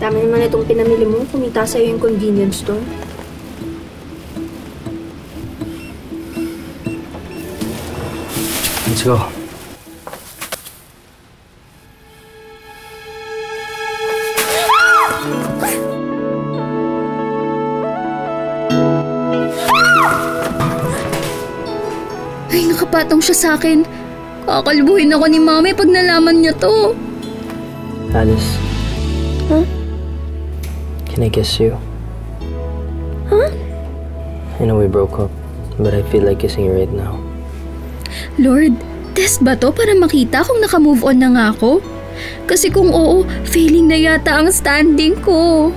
Tama naman itong pinamili mo. Kumita sa'yo yung convenience store. Let's go. Ay, nakapatong siya sa akin. Kakalbuhin ako ni Mami pag nalaman niya to. Alice. Huh? Can I kiss you? Huh? I know we broke up, but I feel like kissing you right now. Lord, test ba to para makita kung naka-move on na nga ako? Kasi kung oo, failing na yata ang standing ko.